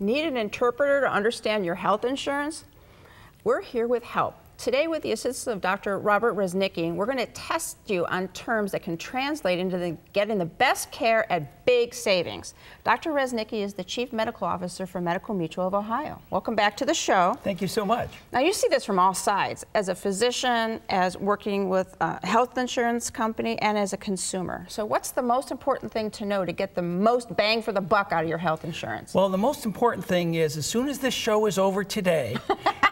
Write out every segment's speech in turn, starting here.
Need an interpreter to understand your health insurance? We're here with help. Today, with the assistance of Dr. Robert Reznicki, we're going to test you on terms that can translate into getting the best care at big savings. Dr. Reznicki is the Chief Medical Officer for Medical Mutual of Ohio. Welcome back to the show. Thank you so much. Now, you see this from all sides, as a physician, as working with a health insurance company, and as a consumer. So what's the most important thing to know to get the most bang for the buck out of your health insurance? Well, the most important thing is, as soon as this show is over today,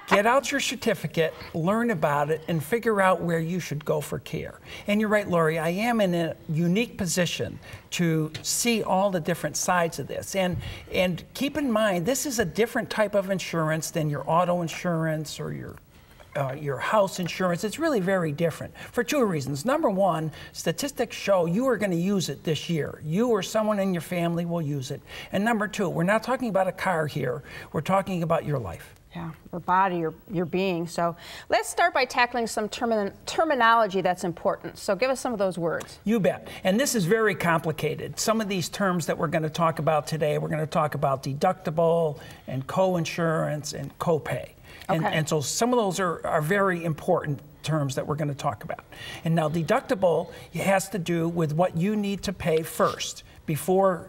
get out your certificate, learn about it, and figure out where you should go for care. And you're right, Lori, I am in a unique position to see all the different sides of this. And keep in mind, this is a different type of insurance than your auto insurance or your house insurance. It's really very different for two reasons. Number one, statistics show you are going to use it this year. You or someone in your family will use it. And number two, we're not talking about a car here. We're talking about your life. Yeah, your body, your being. So let's start by tackling some terminology that's important. So give us some of those words. You bet. And this is very complicated. Some of these terms that we're going to talk about today, we're going to talk about deductible and co-insurance and copay. Okay. And so some of those are very important terms that we're going to talk about. And now deductible has to do with what you need to pay first before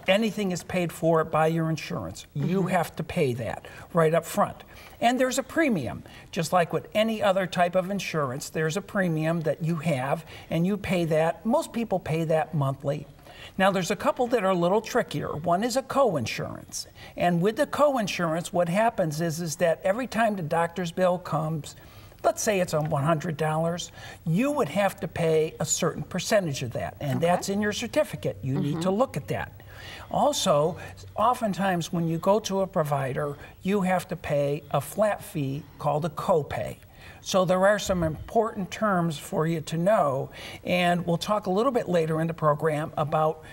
anything is paid for by your insurance. You have to pay that right up front. And there's a premium. Just like with any other type of insurance, there's a premium that you have, and you pay that. Most people pay that monthly. Now, there's a couple that are a little trickier. One is a co-insurance. And with the co-insurance, what happens is that every time the doctor's bill comes, let's say it's on $100, you would have to pay a certain percentage of that, and that's in your certificate. You need to look at that. Also, oftentimes when you go to a provider, you have to pay a flat fee called a copay. So there are some important terms for you to know, and we'll talk a little bit later in the program about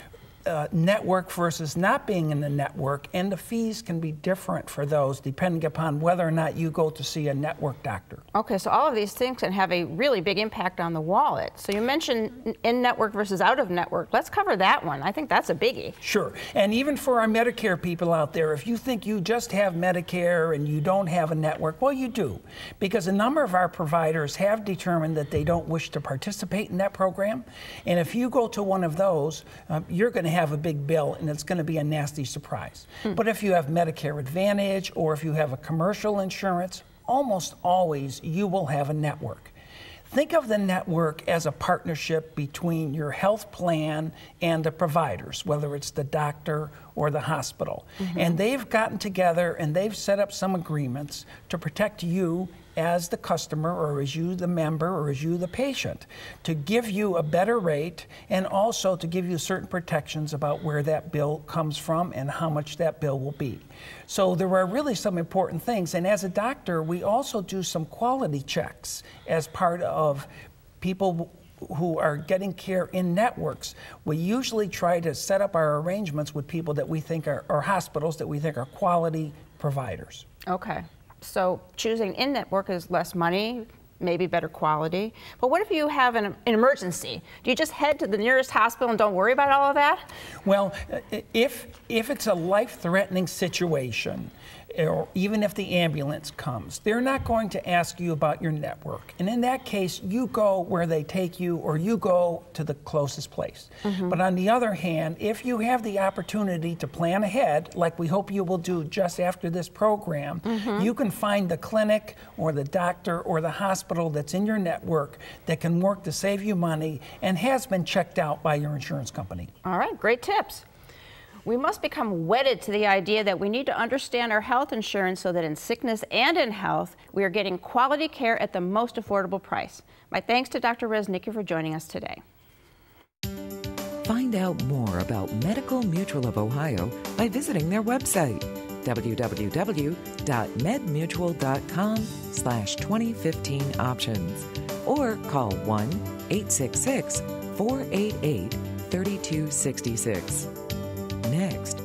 network versus not being in the network, and the fees can be different for those depending upon whether or not you go to see a network doctor. Okay, so all of these things can have a really big impact on the wallet. So you mentioned in-network versus out-of-network. Let's cover that one. I think that's a biggie. Sure, and even for our Medicare people out there, if you think you just have Medicare and you don't have a network, well, you do, because a number of our providers have determined that they don't wish to participate in that program, and if you go to one of those, you're going to have a big bill, and it's going to be a nasty surprise. But if you have Medicare Advantage or if you have a commercial insurance, almost always you will have a network. Think of the network as a partnership between your health plan and the providers, whether it's the doctor or the hospital. And they've gotten together and they've set up some agreements to protect you as the customer, or as you the member, or as you the patient, to give you a better rate, and also to give you certain protections about where that bill comes from and how much that bill will be. So there are really some important things. And as a doctor, we also do some quality checks as part of people who are getting care in networks. We usually try to set up our arrangements with people that we think are, or hospitals that we think are quality providers. Okay. So choosing in-network is less money, maybe better quality. But what if you have an emergency? Do you just head to the nearest hospital and don't worry about all of that? Well, if it's a life-threatening situation, or even if the ambulance comes, they're not going to ask you about your network. And in that case, you go where they take you, or you go to the closest place. But on the other hand, if you have the opportunity to plan ahead, like we hope you will do just after this program, you can find the clinic or the doctor or the hospital that's in your network that can work to save you money and has been checked out by your insurance company. All right, great tips. We must become wedded to the idea that we need to understand our health insurance so that in sickness and in health, we are getting quality care at the most affordable price. My thanks to Dr. Reznicki for joining us today. Find out more about Medical Mutual of Ohio by visiting their website, www.medmutual.com/2015options, or call 1-866-488-3266. Next